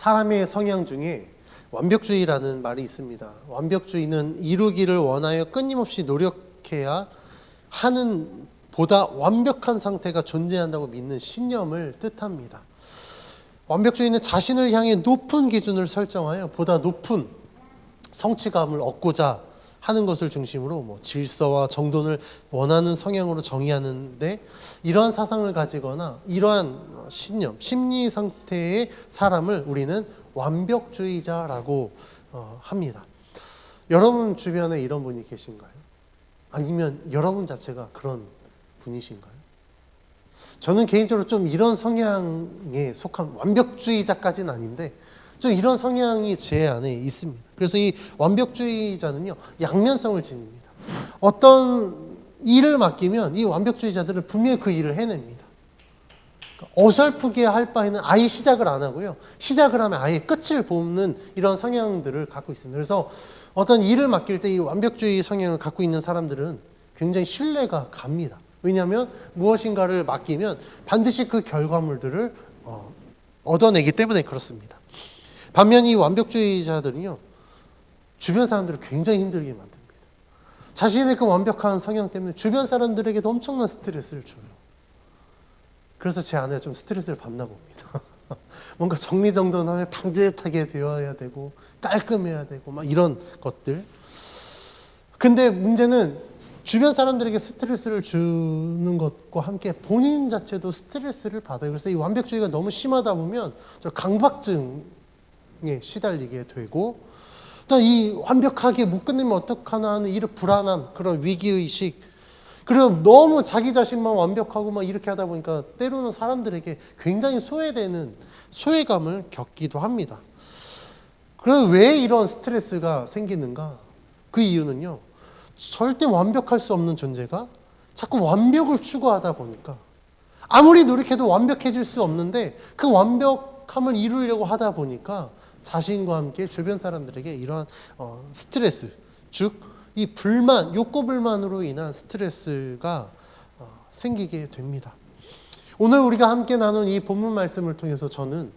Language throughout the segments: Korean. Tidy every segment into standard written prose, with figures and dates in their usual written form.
사람의 성향 중에 완벽주의라는 말이 있습니다. 완벽주의는 이루기를 원하여 끊임없이 노력해야 하는 보다 완벽한 상태가 존재한다고 믿는 신념을 뜻합니다. 완벽주의는 자신을 향해 높은 기준을 설정하여 보다 높은 성취감을 얻고자 하는 것을 중심으로 질서와 정돈을 원하는 성향으로 정의하는데, 이러한 사상을 가지거나 이러한 신념, 심리 상태의 사람을 우리는 완벽주의자라고 합니다. 여러분 주변에 이런 분이 계신가요? 아니면 여러분 자체가 그런 분이신가요? 저는 개인적으로 좀 이런 성향에 속한, 완벽주의자까지는 아닌데 좀 이런 성향이 제 안에 있습니다. 그래서 이 완벽주의자는요, 양면성을 지닙니다. 어떤 일을 맡기면 이 완벽주의자들은 분명히 그 일을 해냅니다. 어설프게 할 바에는 아예 시작을 안 하고요, 시작을 하면 아예 끝을 보는 이런 성향들을 갖고 있습니다. 그래서 어떤 일을 맡길 때 이 완벽주의 성향을 갖고 있는 사람들은 굉장히 신뢰가 갑니다. 왜냐하면 무엇인가를 맡기면 반드시 그 결과물들을 얻어내기 때문에 그렇습니다. 반면 이 완벽주의자들은요, 주변 사람들을 굉장히 힘들게 만듭니다. 자신의 그 완벽한 성향 때문에 주변 사람들에게도 엄청난 스트레스를 줘요. 그래서 제 안에 좀 스트레스를 받나 봅니다. 뭔가 정리정돈하면 반듯하게 되어야 되고 깔끔해야 되고 막 이런 것들. 근데 문제는 주변 사람들에게 스트레스를 주는 것과 함께 본인 자체도 스트레스를 받아요. 그래서 이 완벽주의가 너무 심하다 보면 저 강박증에 시달리게 되고, 또 이 완벽하게 못 끝내면 어떡하나 하는 이런 불안함, 그런 위기의식, 그리고 너무 자기 자신만 완벽하고 막 이렇게 하다 보니까 때로는 사람들에게 굉장히 소외되는 소외감을 겪기도 합니다. 그럼 왜 이런 스트레스가 생기는가? 그 이유는요, 절대 완벽할 수 없는 존재가 자꾸 완벽을 추구하다 보니까 아무리 노력해도 완벽해질 수 없는데 그 완벽함을 이루려고 하다 보니까 자신과 함께 주변 사람들에게 이러한 스트레스, 즉 이 불만, 욕구 불만으로 인한 스트레스가 생기게 됩니다. 오늘 우리가 함께 나눈 이 본문 말씀을 통해서 저는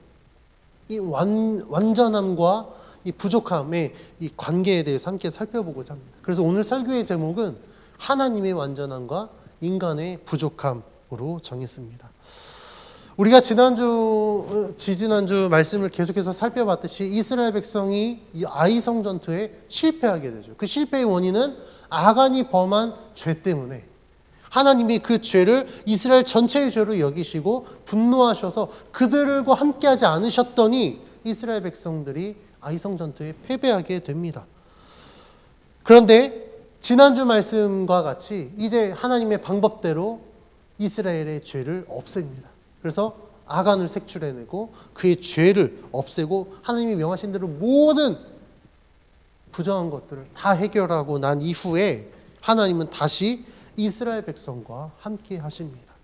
이 완전함과 이 부족함의 이 관계에 대해서 함께 살펴보고자 합니다. 그래서 오늘 설교의 제목은 하나님의 완전함과 인간의 부족함으로 정했습니다. 우리가 지지난주 말씀을 계속해서 살펴봤듯이 이스라엘 백성이 이 아이성 전투에 실패하게 되죠. 그 실패의 원인은 아간이 범한 죄 때문에 하나님이 그 죄를 이스라엘 전체의 죄로 여기시고 분노하셔서 그들과 함께하지 않으셨더니 이스라엘 백성들이 아이성 전투에 패배하게 됩니다. 그런데 지난주 말씀과 같이 이제 하나님의 방법대로 이스라엘의 죄를 없앱니다. 그래서 아간을 색출해내고 그의 죄를 없애고 하나님이 명하신 대로 모든 부정한 것들을 다 해결하고 난 이후에 하나님은 다시 이스라엘 백성과 함께 하십니다.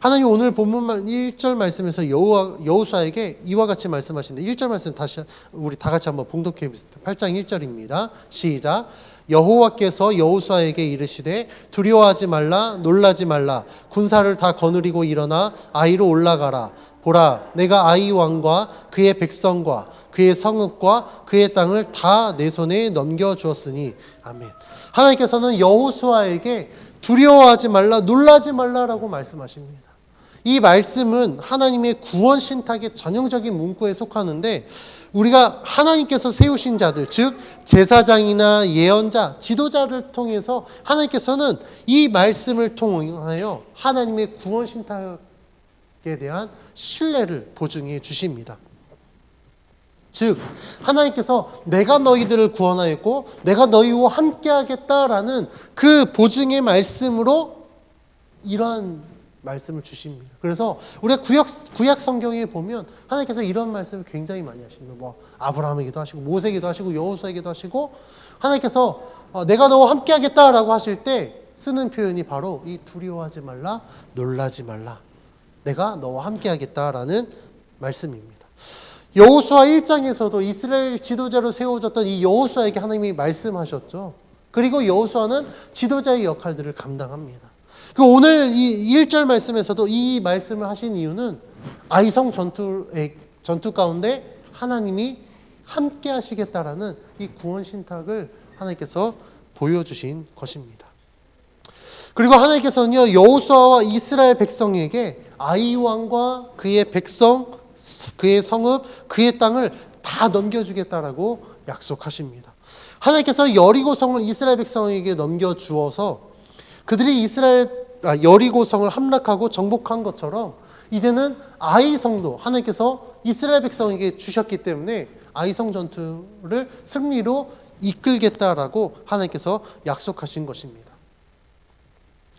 하나님 오늘 본문 1절 말씀에서 여호수아에게 이와 같이 말씀하시는데, 1절 말씀 다시 우리 다 같이 한번 봉독해 보겠습니다. 8장 1절입니다. 시작. 여호와께서 여호수아에게 이르시되 두려워하지 말라, 놀라지 말라. 군사를 다 거느리고 일어나 아이로 올라가라. 보라, 내가 아이 왕과 그의 백성과 그의 성읍과 그의 땅을 다 내 손에 넘겨주었으니. 아멘. 하나님께서는 여호수아에게 두려워하지 말라, 놀라지 말라라고 말씀하십니다. 이 말씀은 하나님의 구원 신탁의 전형적인 문구에 속하는데, 우리가 하나님께서 세우신 자들, 즉 제사장이나 예언자, 지도자를 통해서 하나님께서는 이 말씀을 통하여 하나님의 구원 신탁에 대한 신뢰를 보증해 주십니다. 즉 하나님께서 내가 너희들을 구원하였고 내가 너희와 함께하겠다라는 그 보증의 말씀으로 이러한 말씀을 주십니다. 그래서 우리가 구약 성경에 보면 하나님께서 이런 말씀을 굉장히 많이 하십니다. 아브라함에게도 하시고 모세에게도 하시고 여호수아에게도 하시고, 하나님께서 내가 너와 함께하겠다라고 하실 때 쓰는 표현이 바로 이 두려워하지 말라, 놀라지 말라, 내가 너와 함께하겠다라는 말씀입니다. 여호수아 1장에서도 이스라엘 지도자로 세워졌던 이 여호수아에게 하나님이 말씀하셨죠. 그리고 여호수아는 지도자의 역할들을 감당합니다. 그리고 오늘 이 1절 말씀에서도 이 말씀을 하신 이유는 아이성 전투 가운데 하나님이 함께 하시겠다라는 이 구원 신탁을 하나님께서 보여주신 것입니다. 그리고 하나님께서는요, 여호수아와 이스라엘 백성에게 아이 왕과 그의 백성, 그의 성읍, 그의 땅을 다 넘겨주겠다라고 약속하십니다. 하나님께서 여리고성을 이스라엘 백성에게 넘겨주어서 그들이 여리고성을 함락하고 정복한 것처럼 이제는 아이성도 하나님께서 이스라엘 백성에게 주셨기 때문에 아이성 전투를 승리로 이끌겠다라고 하나님께서 약속하신 것입니다.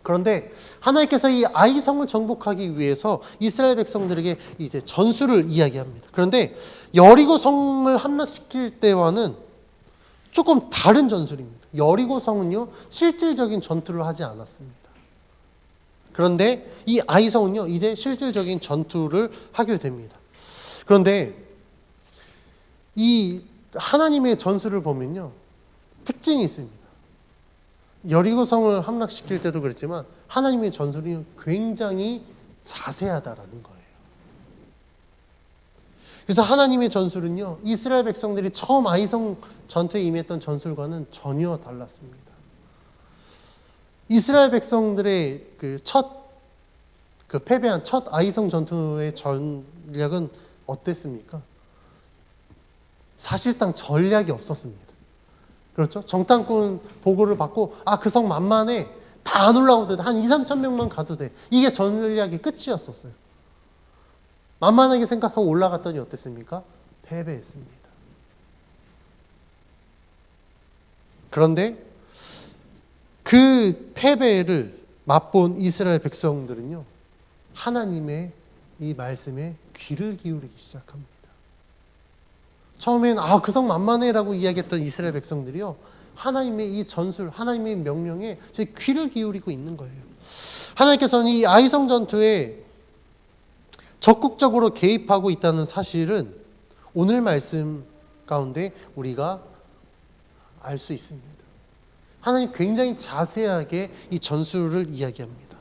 그런데 하나님께서 이 아이성을 정복하기 위해서 이스라엘 백성들에게 이제 전술을 이야기합니다. 그런데 여리고성을 함락시킬 때와는 조금 다른 전술입니다. 여리고성은요, 실질적인 전투를 하지 않았습니다. 그런데 이 아이성은요, 이제 실질적인 전투를 하게 됩니다. 그런데 이 하나님의 전술을 보면요, 특징이 있습니다. 여리고성을 함락시킬 때도 그랬지만 하나님의 전술이 굉장히 자세하다라는 거예요. 그래서 하나님의 전술은요, 이스라엘 백성들이 처음 아이성 전투에 임했던 전술과는 전혀 달랐습니다. 이스라엘 백성들의 패배한 첫 아이성 전투의 전략은 어땠습니까? 사실상 전략이 없었습니다. 그렇죠? 정탐꾼 보고를 받고 그 성 만만해. 다 안 올라오도 돼. 한 2,3천 명만 가도 돼. 이게 전략의 끝이었었어요. 만만하게 생각하고 올라갔더니 어땠습니까? 패배했습니다. 그런데 그 패배를 맛본 이스라엘 백성들은요, 하나님의 이 말씀에 귀를 기울이기 시작합니다. 처음엔 그 성 만만해라고 이야기했던 이스라엘 백성들이요, 하나님의 이 전술, 하나님의 명령에 제 귀를 기울이고 있는 거예요. 하나님께서는 이 아이성 전투에 적극적으로 개입하고 있다는 사실은 오늘 말씀 가운데 우리가 알 수 있습니다. 하나님 굉장히 자세하게 이 전술을 이야기합니다.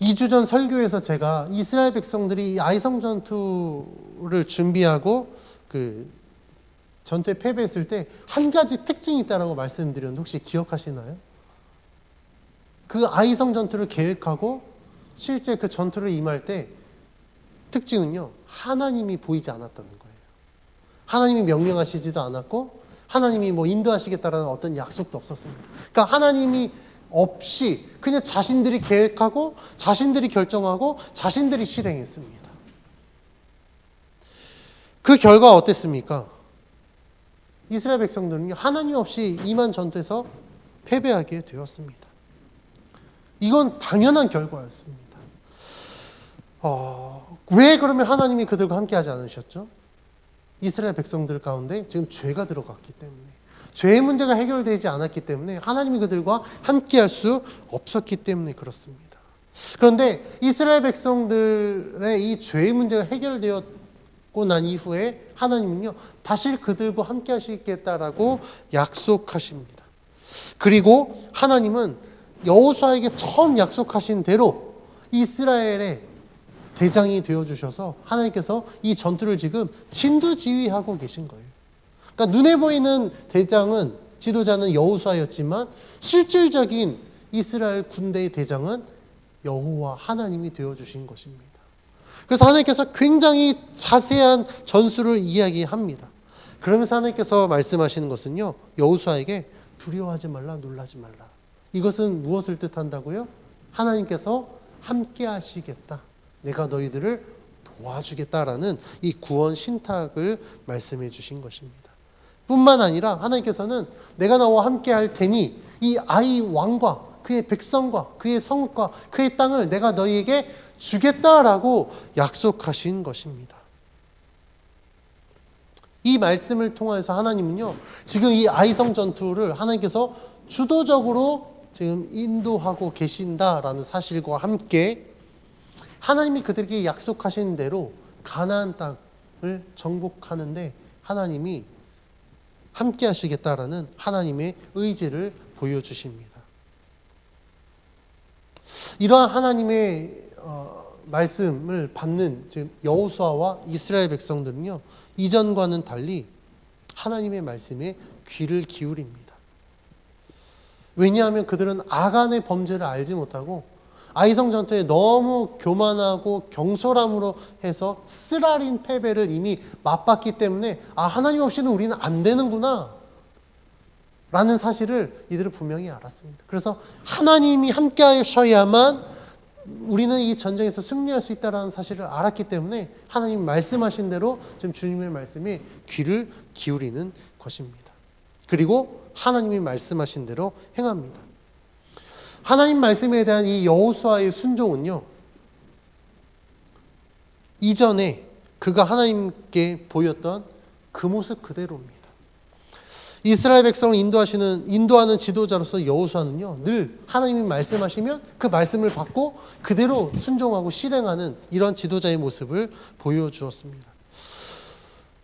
2주 전 설교에서 제가 이스라엘 백성들이 아이성 전투를 준비하고 그 전투에 패배했을 때 한 가지 특징이 있다고 말씀드렸는데 혹시 기억하시나요? 그 아이성 전투를 계획하고 실제 그 전투를 임할 때 특징은요, 하나님이 보이지 않았다는 거예요. 하나님이 명령하시지도 않았고 하나님이 인도하시겠다라는 어떤 약속도 없었습니다. 그러니까 하나님이 없이 그냥 자신들이 계획하고 자신들이 결정하고 자신들이 실행했습니다. 그 결과 어땠습니까? 이스라엘 백성들은요, 하나님 없이 임한 전투에서 패배하게 되었습니다. 이건 당연한 결과였습니다. 왜 그러면 하나님이 그들과 함께하지 않으셨죠? 이스라엘 백성들 가운데 지금 죄가 들어갔기 때문에, 죄의 문제가 해결되지 않았기 때문에 하나님이 그들과 함께할 수 없었기 때문에 그렇습니다. 그런데 이스라엘 백성들의 이 죄의 문제가 해결되었고 난 이후에 하나님은요, 다시 그들과 함께 하시겠다라고 약속하십니다. 그리고 하나님은 여호수아에게 처음 약속하신 대로 이스라엘의 대장이 되어주셔서 하나님께서 이 전투를 지금 진두지휘하고 계신 거예요. 그러니까 눈에 보이는 대장은, 지도자는 여호수아였지만 실질적인 이스라엘 군대의 대장은 여호와 하나님이 되어주신 것입니다. 그래서 하나님께서 굉장히 자세한 전술을 이야기합니다. 그러면서 하나님께서 말씀하시는 것은요, 여호수아에게 두려워하지 말라, 놀라지 말라. 이것은 무엇을 뜻한다고요? 하나님께서 함께 하시겠다. 내가 너희들을 도와주겠다라는 이 구원 신탁을 말씀해 주신 것입니다. 뿐만 아니라 하나님께서는 내가 너와 함께 할 테니 이 아이 왕과 그의 백성과 그의 성읍과 그의 땅을 내가 너희에게 주겠다라고 약속하신 것입니다. 이 말씀을 통해서 하나님은요, 지금 이 아이성 전투를 하나님께서 주도적으로 지금 인도하고 계신다라는 사실과 함께 하나님이 그들에게 약속하신 대로 가나안 땅을 정복하는데 하나님이 함께 하시겠다라는 하나님의 의지를 보여주십니다. 이러한 하나님의 말씀을 받는 지금 여호수아와 이스라엘 백성들은요, 이전과는 달리 하나님의 말씀에 귀를 기울입니다. 왜냐하면 그들은 아간의 범죄를 알지 못하고 아이성 전투에 너무 교만하고 경솔함으로 해서 쓰라린 패배를 이미 맛봤기 때문에 하나님 없이는 우리는 안 되는구나 라는 사실을 이들은 분명히 알았습니다. 그래서 하나님이 함께 하셔야만 우리는 이 전쟁에서 승리할 수 있다는 사실을 알았기 때문에 하나님 말씀하신 대로 지금 주님의 말씀에 귀를 기울이는 것입니다. 그리고 하나님이 말씀하신 대로 행합니다. 하나님 말씀에 대한 이 여호수아의 순종은요, 이전에 그가 하나님께 보였던 그 모습 그대로입니다. 이스라엘 백성을 인도하는 지도자로서 여호수아는요, 늘 하나님이 말씀하시면 그 말씀을 받고 그대로 순종하고 실행하는 이런 지도자의 모습을 보여주었습니다.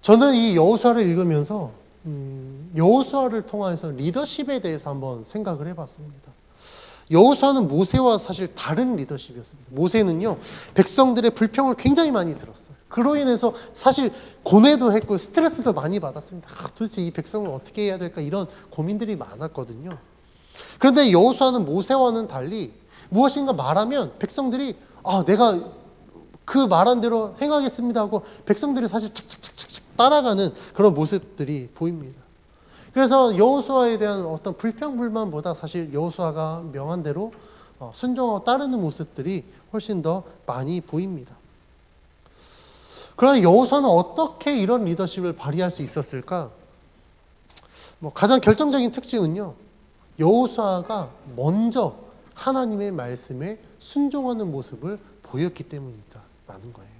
저는 이 여호수아를 읽으면서 여호수아를 통해서 리더십에 대해서 한번 생각을 해봤습니다. 여호수아는 모세와 사실 다른 리더십이었습니다. 모세는요, 백성들의 불평을 굉장히 많이 들었어요. 그로 인해서 사실 고뇌도 했고 스트레스도 많이 받았습니다. 도대체 이 백성을 어떻게 해야 될까 이런 고민들이 많았거든요. 그런데 여호수아는 모세와는 달리 무엇인가 말하면 백성들이 내가 그 말한 대로 행하겠습니다 하고 백성들이 사실 착착착착 따라가는 그런 모습들이 보입니다. 그래서 여호수아에 대한 어떤 불평불만보다 사실 여호수아가 명한 대로 순종하고 따르는 모습들이 훨씬 더 많이 보입니다. 그러나 여호수아는 어떻게 이런 리더십을 발휘할 수 있었을까? 가장 결정적인 특징은요, 여호수아가 먼저 하나님의 말씀에 순종하는 모습을 보였기 때문이다라는 거예요.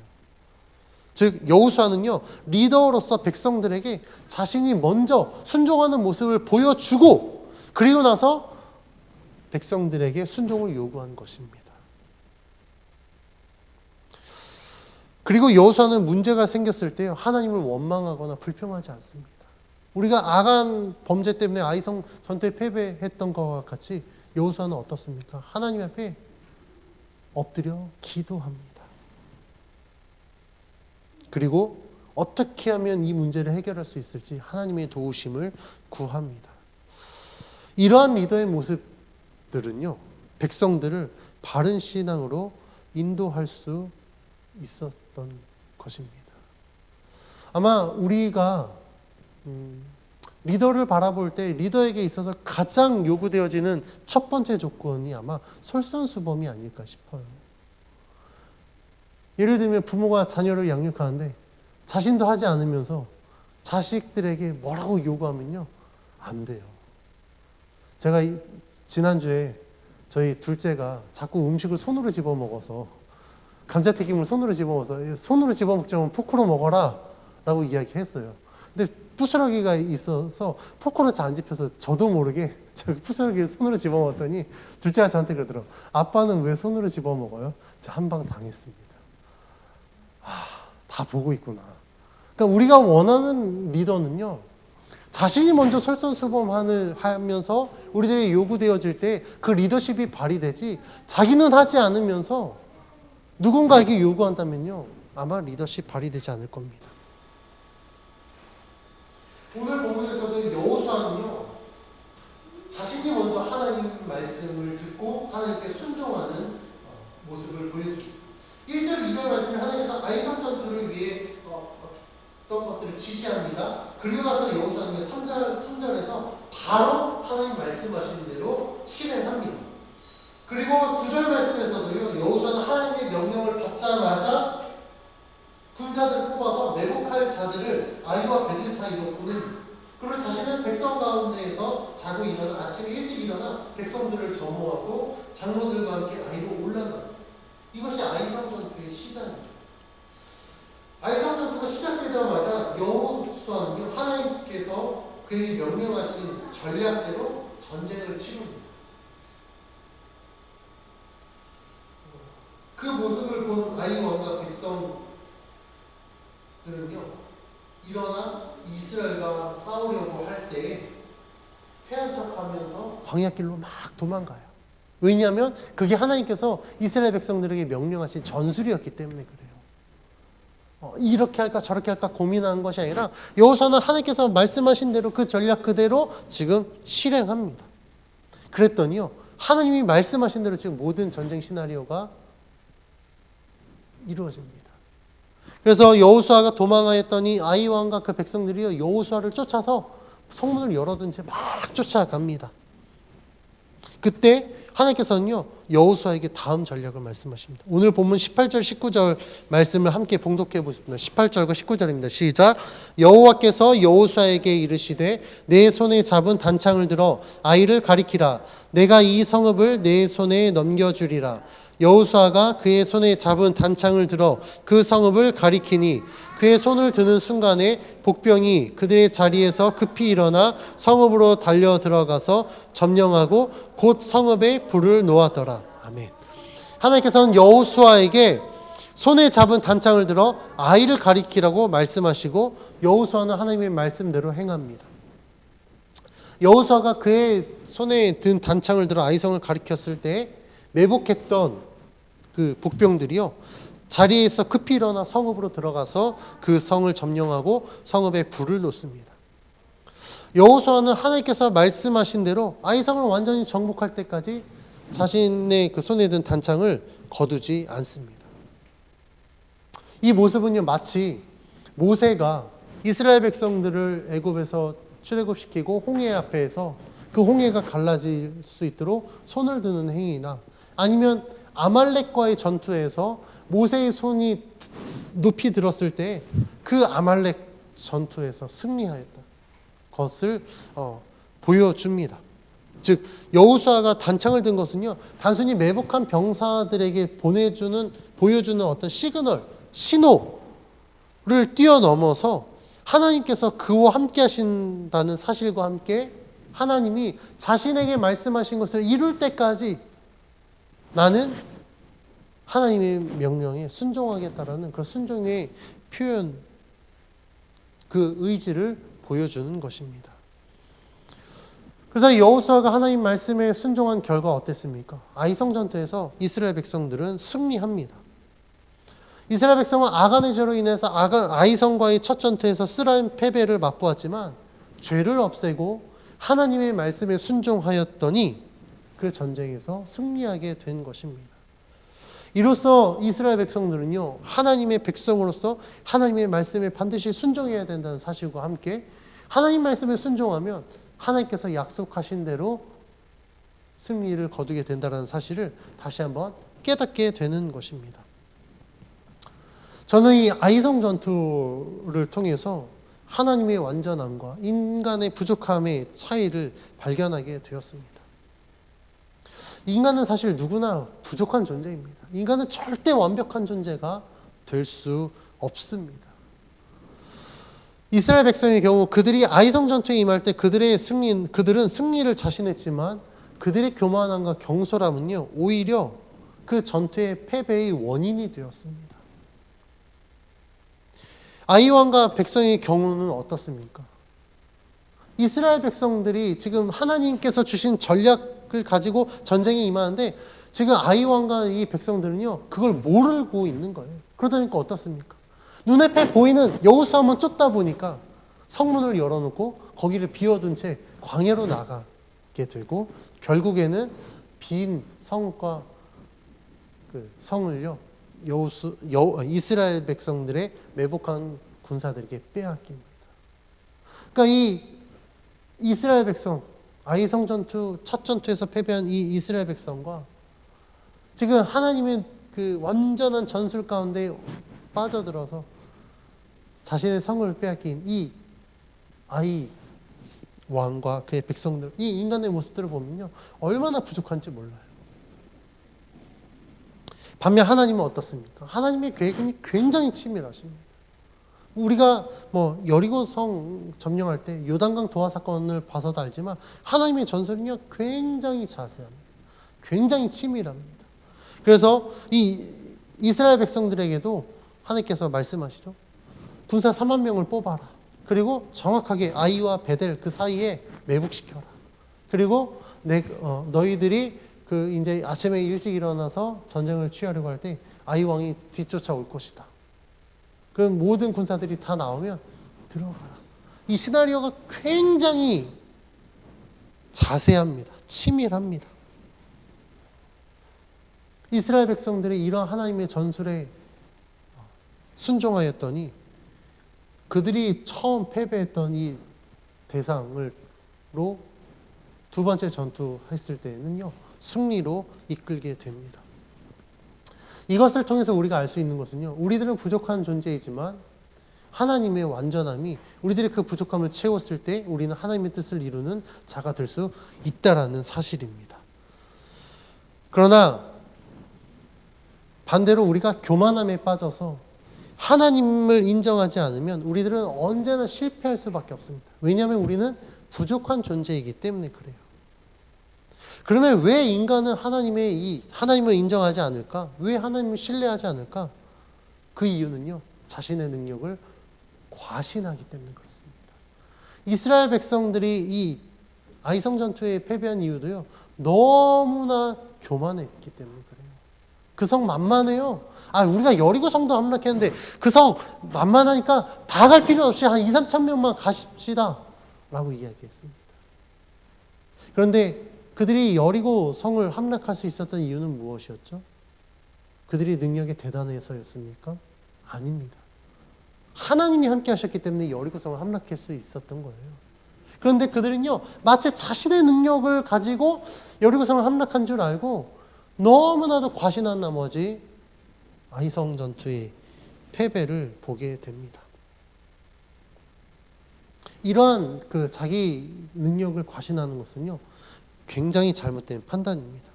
즉 여호수아는요, 리더로서 백성들에게 자신이 먼저 순종하는 모습을 보여주고 그리고 나서 백성들에게 순종을 요구한 것입니다. 그리고 여호수아는 문제가 생겼을 때 하나님을 원망하거나 불평하지 않습니다. 우리가 아간 범죄 때문에 아이성 전투에 패배했던 것과 같이 여호수아는 어떻습니까? 하나님 앞에 엎드려 기도합니다. 그리고 어떻게 하면 이 문제를 해결할 수 있을지 하나님의 도우심을 구합니다. 이러한 리더의 모습들은요, 백성들을 바른 신앙으로 인도할 수 있었던 것입니다. 아마 우리가 리더를 바라볼 때 리더에게 있어서 가장 요구되어지는 첫 번째 조건이 아마 솔선수범이 아닐까 싶어요. 예를 들면 부모가 자녀를 양육하는데 자신도 하지 않으면서 자식들에게 뭐라고 요구하면요, 안 돼요. 제가 지난주에 저희 둘째가 자꾸 음식을 손으로 집어먹어서 감자튀김을 손으로 집어먹어서 손으로 집어먹지 말고 포크로 먹어라 라고 이야기했어요. 근데 부스러기가 있어서 포크로 잘 안 집혀서 저도 모르게 부스러기 손으로 집어먹었더니 둘째가 저한테 그러더라고요. 아빠는 왜 손으로 집어먹어요? 제가 한 방 당했습니다. 다 보고 있구나. 그러니까 우리가 원하는 리더는요, 자신이 먼저 솔선수범하면서 우리들에게 요구되어질 때 그 리더십이 발휘되지, 자기는 하지 않으면서 누군가에게 요구한다면요, 아마 리더십 발휘되지 않을 겁니다. 오늘 본문에서도 여호수아는요, 자신이 먼저 하나님 말씀을 듣고 하나님께 순종하는 모습을 보여줍니다. 1절, 2절 말씀에 하나님께서 아이성 전투를 위해 어떤 것들을 지시합니다. 그리고 나서 여호수아는 3절에서 바로 하나님 말씀하신 대로 실행합니다. 그리고 9절 말씀에서도요, 여호수아는 하나님의 명령을 받자마자 군사들을 뽑아서 매복할 자들을 아이와 베들 사이로 보냅니다. 그리고 자신은 백성 가운데에서 자고 일어나 아침에 일찍 일어나 백성들을 점호하고 장로들과 함께 아이로 올라갑니다. 이것이 아이성 전투의 시작이죠. 아이성 전투가 시작되자마자 여호수아는요, 하나님께서 그에게 명령하신 전략대로 전쟁을 치릅니다. 그 모습을 본 아이 왕과 백성들은요, 일어나 이스라엘과 싸우려고 할 때 패한 척하면서 광야길로 막 도망가요. 왜냐하면 그게 하나님께서 이스라엘 백성들에게 명령하신 전술이었기 때문에 그래요. 이렇게 할까 저렇게 할까 고민한 것이 아니라 여호수아는 하나님께서 말씀하신 대로 그 전략 그대로 지금 실행합니다. 그랬더니요, 하나님이 말씀하신 대로 지금 모든 전쟁 시나리오가 이루어집니다. 그래서 여호수아가 도망하였더니 아이 왕과 그 백성들이 여호수아를 쫓아서 성문을 열어둔 채 막 쫓아갑니다. 그때 하나님께서는요, 여호수아에게 다음 전략을 말씀하십니다. 오늘 본문 18절 19절 말씀을 함께 봉독해 보십니다. 18절과 19절입니다. 시작. 여호와께서 여호수아에게 이르시되 내 손에 잡은 단창을 들어 아이를 가리키라. 내가 이 성읍을 내 손에 넘겨주리라. 여호수아가 그의 손에 잡은 단창을 들어 그 성읍을 가리키니 그의 손을 드는 순간에 복병이 그들의 자리에서 급히 일어나 성읍으로 달려 들어가서 점령하고 곧 성읍에 불을 놓았더라. 아멘. 하나님께서는 여호수아에게 손에 잡은 단창을 들어 아이를 가리키라고 말씀하시고 여호수아는 하나님의 말씀대로 행합니다. 여호수아가 그의 손에 든 단창을 들어 아이성을 가리켰을 때 매복했던 그 복병들이요, 자리에서 급히 일어나 성읍으로 들어가서 그 성을 점령하고 성읍에 불을 놓습니다. 여호수아는 하나님께서 말씀하신 대로 아이성을 완전히 정복할 때까지 자신의 그 손에 든 단창을 거두지 않습니다. 이 모습은요, 마치 모세가 이스라엘 백성들을 애굽에서 출애굽시키고 홍해 앞에서 그 홍해가 갈라질 수 있도록 손을 드는 행위나, 아니면 아말렉과의 전투에서 모세의 손이 높이 들었을 때 그 아말렉 전투에서 승리하였다 것을 보여줍니다. 즉 여호수아가 단창을 든 것은요, 단순히 매복한 병사들에게 보여주는 어떤 시그널, 신호를 뛰어넘어서 하나님께서 그와 함께 하신다는 사실과 함께 하나님이 자신에게 말씀하신 것을 이룰 때까지 나는 하나님의 명령에 순종하겠다라는 그런 순종의 표현, 그 의지를 보여주는 것입니다. 그래서 여호수아가 하나님 말씀에 순종한 결과 어땠습니까? 아이성 전투에서 이스라엘 백성들은 승리합니다. 이스라엘 백성은 아간의죄로 인해서 아이성과의 첫 전투에서 쓰라린 패배를 맛보았지만 죄를 없애고 하나님의 말씀에 순종하였더니 그 전쟁에서 승리하게 된 것입니다. 이로써 이스라엘 백성들은요, 하나님의 백성으로서 하나님의 말씀에 반드시 순종해야 된다는 사실과 함께 하나님 말씀에 순종하면 하나님께서 약속하신 대로 승리를 거두게 된다는 사실을 다시 한번 깨닫게 되는 것입니다. 저는 이 아이성 전투를 통해서 하나님의 완전함과 인간의 부족함의 차이를 발견하게 되었습니다. 인간은 사실 누구나 부족한 존재입니다. 인간은 절대 완벽한 존재가 될 수 없습니다. 이스라엘 백성의 경우 그들이 아이성 전투에 임할 때 그들은 승리를 자신했지만 그들의 교만함과 경솔함은요, 오히려 그 전투의 패배의 원인이 되었습니다. 아이 왕과 백성의 경우는 어떻습니까? 이스라엘 백성들이 지금 하나님께서 주신 전략을 가지고 전쟁에 임하는데 지금 아이 왕과 이 백성들은요, 그걸 모르고 있는 거예요. 그러다 보니까 어떻습니까? 눈앞에 보이는 여호수아만 쫓다 보니까 성문을 열어놓고 거기를 비워둔 채 광야로 나가게 되고 결국에는 빈 성과 그 성을요, 이스라엘 백성들의 매복한 군사들에게 빼앗깁니다. 그러니까 이 이스라엘 백성, 아이성 전투 첫 전투에서 패배한 이 이스라엘 백성과 지금 하나님의 그 완전한 전술 가운데 빠져들어서 자신의 성을 빼앗긴 이 아이 왕과 그의 백성들, 이 인간의 모습들을 보면요, 얼마나 부족한지 몰라요. 반면 하나님은 어떻습니까? 하나님의 계획이 굉장히 치밀하십니다. 우리가 여리고성 점령할 때 요단강 도하 사건을 봐서도 알지만 하나님의 전술은요, 굉장히 자세합니다. 굉장히 치밀합니다. 그래서 이 이스라엘 백성들에게도 하나님께서 말씀하시죠. 군사 4만 명을 뽑아라. 그리고 정확하게 아이와 베델 그 사이에 매복시켜라. 그리고 너희들이 그 이제 아침에 일찍 일어나서 전쟁을 취하려고 할 때 아이 왕이 뒤쫓아 올 것이다. 그럼 모든 군사들이 다 나오면 들어가라. 이 시나리오가 굉장히 자세합니다. 치밀합니다. 이스라엘 백성들이 이러한 하나님의 전술에 순종하였더니 그들이 처음 패배했던 이 대상으로 두 번째 전투했을 때는요, 승리로 이끌게 됩니다. 이것을 통해서 우리가 알 수 있는 것은요, 우리들은 부족한 존재이지만 하나님의 완전함이 우리들의 그 부족함을 채웠을 때 우리는 하나님의 뜻을 이루는 자가 될 수 있다라는 사실입니다. 그러나 반대로 우리가 교만함에 빠져서 하나님을 인정하지 않으면 우리들은 언제나 실패할 수밖에 없습니다. 왜냐하면 우리는 부족한 존재이기 때문에 그래요. 그러면 왜 인간은 하나님을 인정하지 않을까? 왜 하나님을 신뢰하지 않을까? 그 이유는요, 자신의 능력을 과신하기 때문에 그렇습니다. 이스라엘 백성들이 이 아이성 전투에 패배한 이유도요, 너무나 교만했기 때문에 그래요. 그 성 만만해요. 우리가 여리고 성도 함락했는데 그 성 만만하니까 다 갈 필요 없이 한 2, 3천 명만 가십시다 라고 이야기했습니다. 그런데 그들이 여리고 성을 함락할 수 있었던 이유는 무엇이었죠? 그들이 능력이 대단해서였습니까? 아닙니다. 하나님이 함께 하셨기 때문에 여리고 성을 함락할 수 있었던 거예요. 그런데 그들은요, 마치 자신의 능력을 가지고 여리고 성을 함락한 줄 알고 너무나도 과신한 나머지 아이성 전투의 패배를 보게 됩니다. 이러한 그 자기 능력을 과신하는 것은요, 굉장히 잘못된 판단입니다.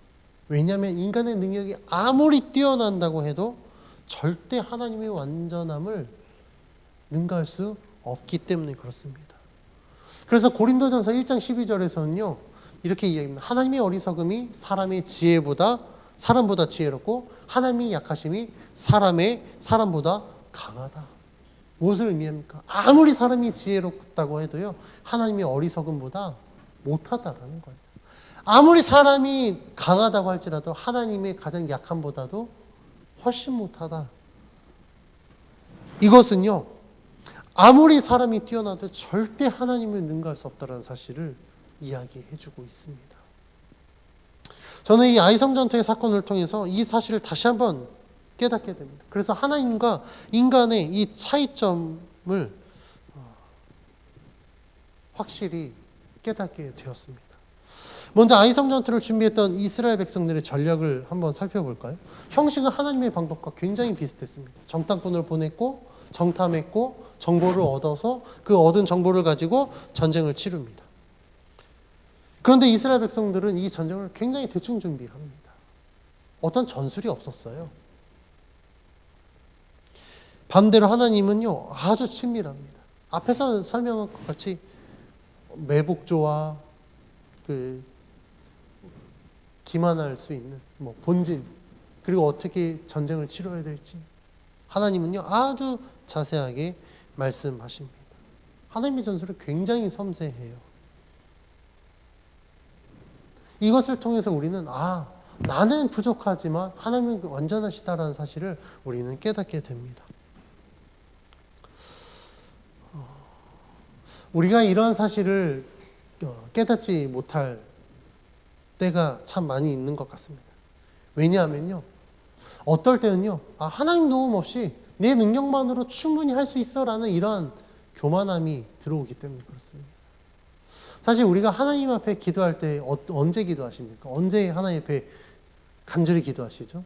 왜냐하면 인간의 능력이 아무리 뛰어난다고 해도 절대 하나님의 완전함을 능가할 수 없기 때문에 그렇습니다. 그래서 고린도전서 1장 12절에서는요, 이렇게 이야기합니다. 하나님의 어리석음이 사람보다 지혜롭고 하나님의 약하심이 사람보다 강하다. 무엇을 의미합니까? 아무리 사람이 지혜롭다고 해도요, 하나님의 어리석음보다 못하다라는 거예요. 아무리 사람이 강하다고 할지라도 하나님의 가장 약함보다도 훨씬 못하다. 이것은요, 아무리 사람이 뛰어나도 절대 하나님을 능가할 수 없다는 사실을 이야기해주고 있습니다. 저는 이 아이성 전투의 사건을 통해서 이 사실을 다시 한번 깨닫게 됩니다. 그래서 하나님과 인간의 이 차이점을 확실히 깨닫게 되었습니다. 먼저 아이성 전투를 준비했던 이스라엘 백성들의 전략을 한번 살펴볼까요? 형식은 하나님의 방법과 굉장히 비슷했습니다. 정탐꾼을 보냈고 정탐했고 정보를 얻어서 그 얻은 정보를 가지고 전쟁을 치릅니다. 그런데 이스라엘 백성들은 이 전쟁을 굉장히 대충 준비합니다. 어떤 전술이 없었어요. 반대로 하나님은요, 아주 친밀합니다. 앞에서 설명한 것 같이 매복조와 기만할 수 있는 본진, 그리고 어떻게 전쟁을 치러야 될지 하나님은요, 아주 자세하게 말씀하십니다. 하나님의 전술은 굉장히 섬세해요. 이것을 통해서 우리는 나는 부족하지만 하나님은 완전하시다라는 사실을 우리는 깨닫게 됩니다. 우리가 이러한 사실을 깨닫지 못할 때가 참 많이 있는 것 같습니다. 왜냐하면요, 어떨 때는요, 하나님 도움 없이 내 능력만으로 충분히 할 수 있어라는 이러한 교만함이 들어오기 때문에 그렇습니다. 사실 우리가 하나님 앞에 기도할 때 언제 기도하십니까? 언제 하나님 앞에 간절히 기도하시죠?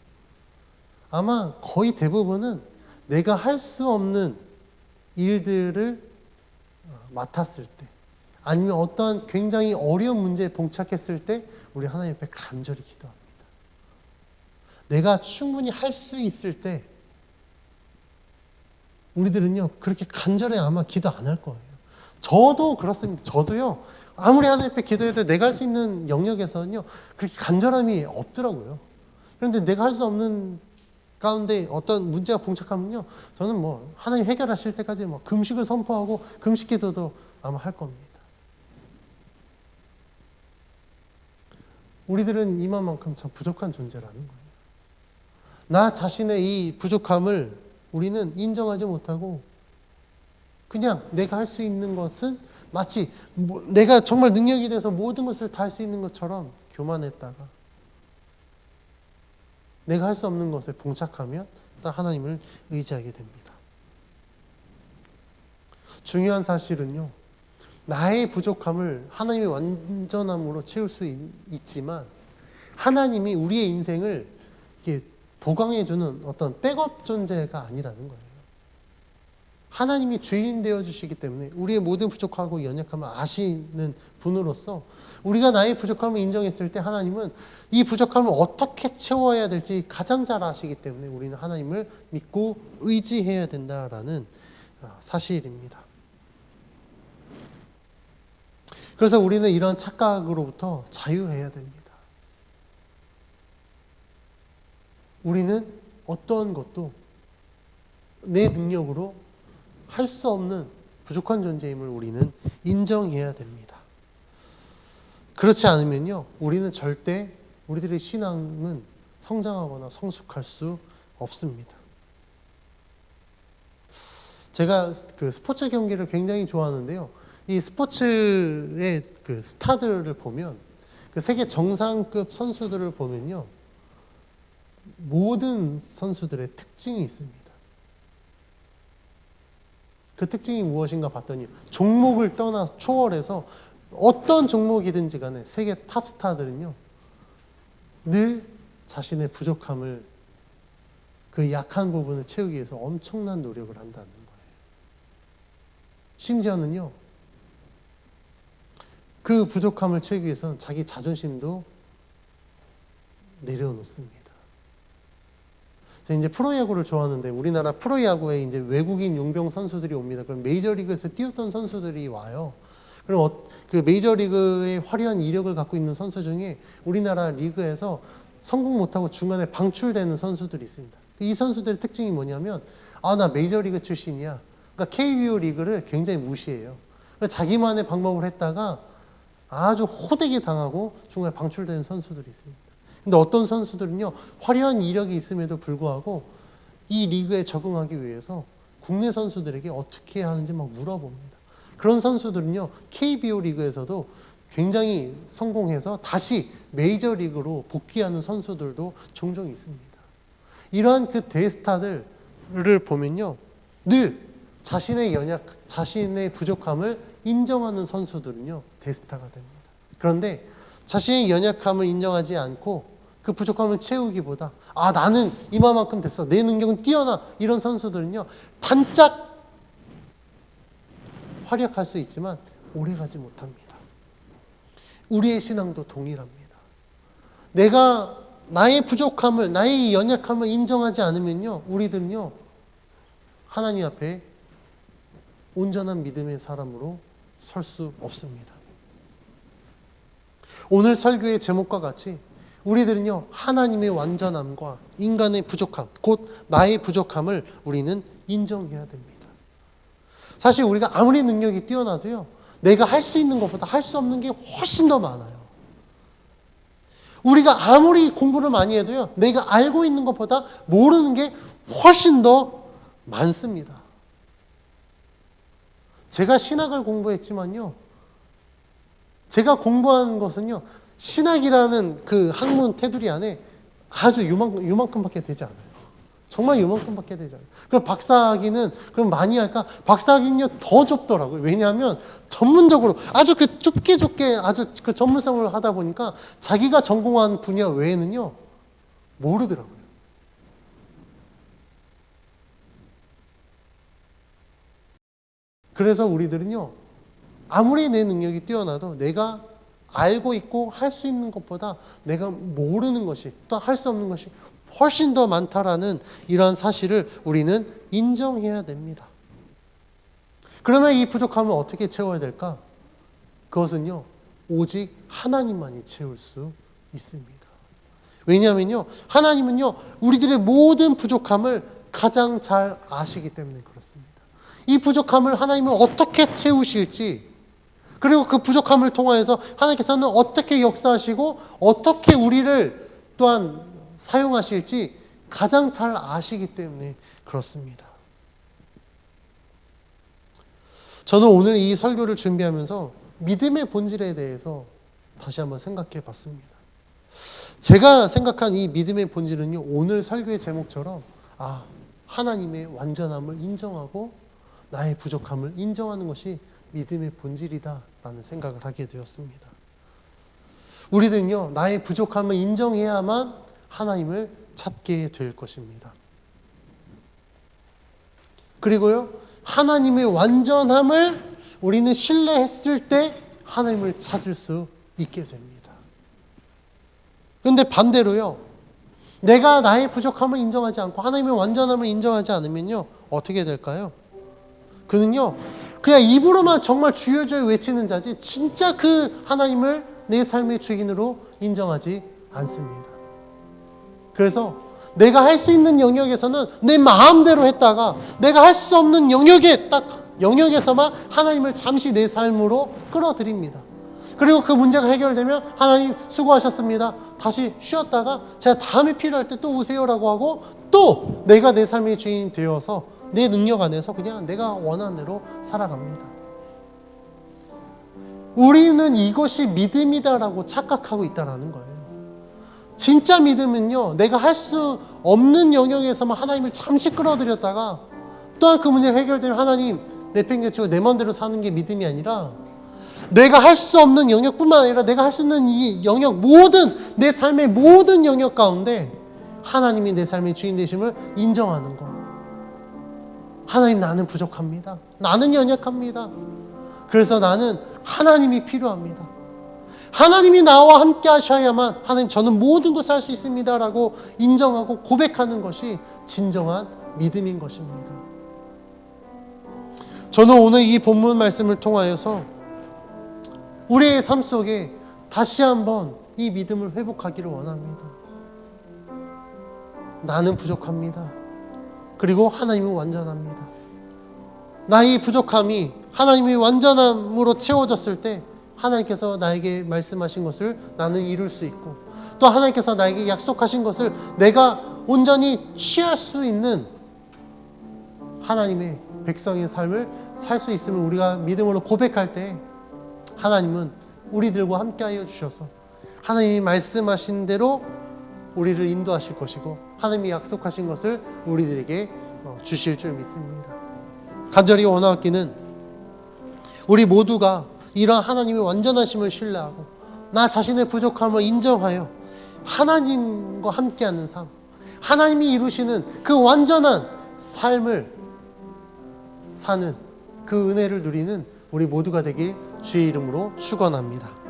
아마 거의 대부분은 내가 할 수 없는 일들을 맡았을 때, 아니면 어떠한 굉장히 어려운 문제에 봉착했을 때 우리 하나님 앞에 간절히 기도합니다. 내가 충분히 할 수 있을 때 우리들은요, 그렇게 간절히 아마 기도 안 할 거예요. 저도 그렇습니다. 저도요, 아무리 하나님 앞에 기도해도 내가 할 수 있는 영역에서는요, 그렇게 간절함이 없더라고요. 그런데 내가 할 수 없는 가운데 어떤 문제가 봉착하면요, 저는 하나님 해결하실 때까지 금식을 선포하고 금식 기도도 아마 할 겁니다. 우리들은 이만큼 참 부족한 존재라는 거예요. 나 자신의 이 부족함을 우리는 인정하지 못하고 그냥 내가 할 수 있는 것은 마치 내가 정말 능력이 돼서 모든 것을 다 할 수 있는 것처럼 교만했다가 내가 할 수 없는 것에 봉착하면 딱 하나님을 의지하게 됩니다. 중요한 사실은요, 나의 부족함을 하나님의 완전함으로 채울 수 있지만 하나님이 우리의 인생을 이렇게 보강해주는 어떤 백업 존재가 아니라는 거예요. 하나님이 주인 되어주시기 때문에 우리의 모든 부족하고 연약함을 아시는 분으로서 우리가 나의 부족함을 인정했을 때 하나님은 이 부족함을 어떻게 채워야 될지 가장 잘 아시기 때문에 우리는 하나님을 믿고 의지해야 된다라는 사실입니다. 그래서 우리는 이런 착각으로부터 자유해야 됩니다. 우리는 어떤 것도 내 능력으로 할 수 없는 부족한 존재임을 우리는 인정해야 됩니다. 그렇지 않으면요, 우리는 절대 우리들의 신앙은 성장하거나 성숙할 수 없습니다. 제가 그 스포츠 경기를 굉장히 좋아하는데요. 이 스포츠의 그 스타들을 보면, 그 세계 정상급 선수들을 보면요, 모든 선수들의 특징이 있습니다. 그 특징이 무엇인가 봤더니 종목을 떠나 초월해서 어떤 종목이든지 간에 세계 탑스타들은요, 늘 자신의 부족함을, 그 약한 부분을 채우기 위해서 엄청난 노력을 한다는 거예요. 심지어는요, 그 부족함을 채우기 위해서는 자기 자존심도 내려놓습니다. 제가 이제 프로야구를 좋아하는데 우리나라 프로야구에 이제 외국인 용병 선수들이 옵니다. 그럼 메이저리그에서 뛰었던 선수들이 와요. 그럼 그 메이저리그의 화려한 이력을 갖고 있는 선수 중에 우리나라 리그에서 성공 못하고 중간에 방출되는 선수들이 있습니다. 이 선수들의 특징이 뭐냐면, 나 메이저리그 출신이야. 그러니까 KBO 리그를 굉장히 무시해요. 자기만의 방법을 했다가 아주 호되게 당하고 중간에 방출되는 선수들이 있습니다. 근데 어떤 선수들은요, 화려한 이력이 있음에도 불구하고 이 리그에 적응하기 위해서 국내 선수들에게 어떻게 하는지 막 물어봅니다. 그런 선수들은요, KBO 리그에서도 굉장히 성공해서 다시 메이저리그로 복귀하는 선수들도 종종 있습니다. 이러한 그 대스타들을 보면요, 늘 자신의 부족함을 인정하는 선수들은요, 대스타가 됩니다. 그런데 자신의 연약함을 인정하지 않고 그 부족함을 채우기보다 나는 이만큼 됐어, 내 능력은 뛰어나, 이런 선수들은요, 반짝 활약할 수 있지만 오래가지 못합니다. 우리의 신앙도 동일합니다. 내가 나의 부족함을, 나의 연약함을 인정하지 않으면요, 우리들은요, 하나님 앞에 온전한 믿음의 사람으로 설 수 없습니다. 오늘 설교의 제목과 같이 우리들은요, 하나님의 완전함과 인간의 부족함, 곧 나의 부족함을 우리는 인정해야 됩니다. 사실 우리가 아무리 능력이 뛰어나도요, 내가 할 수 있는 것보다 할 수 없는 게 훨씬 더 많아요. 우리가 아무리 공부를 많이 해도요, 내가 알고 있는 것보다 모르는 게 훨씬 더 많습니다. 제가 신학을 공부했지만요, 제가 공부한 것은요, 신학이라는 그 학문 테두리 안에 아주 요만큼밖에 되지 않아요. 정말 요만큼밖에 되지 않아요. 그럼 박사학위는 그럼 많이 할까? 박사학위는요, 더 좁더라고요. 왜냐하면 전문적으로 아주 그 좁게 아주 그 전문성을 하다 보니까 자기가 전공한 분야 외에는요, 모르더라고요. 그래서 우리들은요, 아무리 내 능력이 뛰어나도 내가 알고 있고 할 수 있는 것보다 내가 모르는 것이, 또 할 수 없는 것이 훨씬 더 많다라는 이러한 사실을 우리는 인정해야 됩니다. 그러면 이 부족함을 어떻게 채워야 될까? 그것은요, 오직 하나님만이 채울 수 있습니다. 왜냐하면요, 하나님은요, 우리들의 모든 부족함을 가장 잘 아시기 때문에 그렇습니다. 이 부족함을 하나님은 어떻게 채우실지 그리고 그 부족함을 통하여서 하나님께서는 어떻게 역사하시고 어떻게 우리를 또한 사용하실지 가장 잘 아시기 때문에 그렇습니다. 저는 오늘 이 설교를 준비하면서 믿음의 본질에 대해서 다시 한번 생각해 봤습니다. 제가 생각한 이 믿음의 본질은요, 오늘 설교의 제목처럼 하나님의 완전함을 인정하고 나의 부족함을 인정하는 것이 믿음의 본질이다라는 생각을 하게 되었습니다. 우리는요, 나의 부족함을 인정해야만 하나님을 찾게 될 것입니다. 그리고요, 하나님의 완전함을 우리는 신뢰했을 때 하나님을 찾을 수 있게 됩니다. 그런데 반대로요, 내가 나의 부족함을 인정하지 않고 하나님의 완전함을 인정하지 않으면요, 어떻게 될까요? 그는요, 그냥 입으로만 정말 주여 주여 외치는 자지 진짜 그 하나님을 내 삶의 주인으로 인정하지 않습니다. 그래서 내가 할 수 있는 영역에서는 내 마음대로 했다가 내가 할 수 없는 영역에서만 하나님을 잠시 내 삶으로 끌어들입니다. 그리고 그 문제가 해결되면 하나님 수고하셨습니다. 다시 쉬었다가 제가 다음에 필요할 때 또 오세요라고 하고 또 내가 내 삶의 주인이 되어서 내 능력 안에서 그냥 내가 원하는 대로 살아갑니다. 우리는 이것이 믿음이다라고 착각하고 있다는 거예요. 진짜 믿음은요, 내가 할 수 없는 영역에서만 하나님을 잠시 끌어들였다가 또한 그 문제가 해결되면 하나님 내팽개치고 내 마음대로 사는 게 믿음이 아니라 내가 할 수 없는 영역뿐만 아니라 내가 할 수 있는 이 영역 내 삶의 모든 영역 가운데 하나님이 내 삶의 주인 되심을 인정하는 것. 하나님, 나는 부족합니다. 나는 연약합니다. 그래서 나는 하나님이 필요합니다. 하나님이 나와 함께 하셔야만 하나님, 저는 모든 것을 할 수 있습니다 라고 인정하고 고백하는 것이 진정한 믿음인 것입니다. 저는 오늘 이 본문 말씀을 통하여서 우리의 삶 속에 다시 한번 이 믿음을 회복하기를 원합니다. 나는 부족합니다. 그리고 하나님은 완전합니다. 나의 부족함이 하나님의 완전함으로 채워졌을 때 하나님께서 나에게 말씀하신 것을 나는 이룰 수 있고 또 하나님께서 나에게 약속하신 것을 내가 온전히 취할 수 있는 하나님의 백성의 삶을 살 수 있으면 우리가 믿음으로 고백할 때 하나님은 우리들과 함께하여 주셔서 하나님이 말씀하신 대로 우리를 인도하실 것이고 하나님이 약속하신 것을 우리들에게 주실 줄 믿습니다. 간절히 원하기는 우리 모두가 이러한 하나님의 완전하심을 신뢰하고 나 자신의 부족함을 인정하여 하나님과 함께하는 삶, 하나님이 이루시는 그 완전한 삶을 사는 그 은혜를 누리는 우리 모두가 되길 주의 이름으로 축원합니다.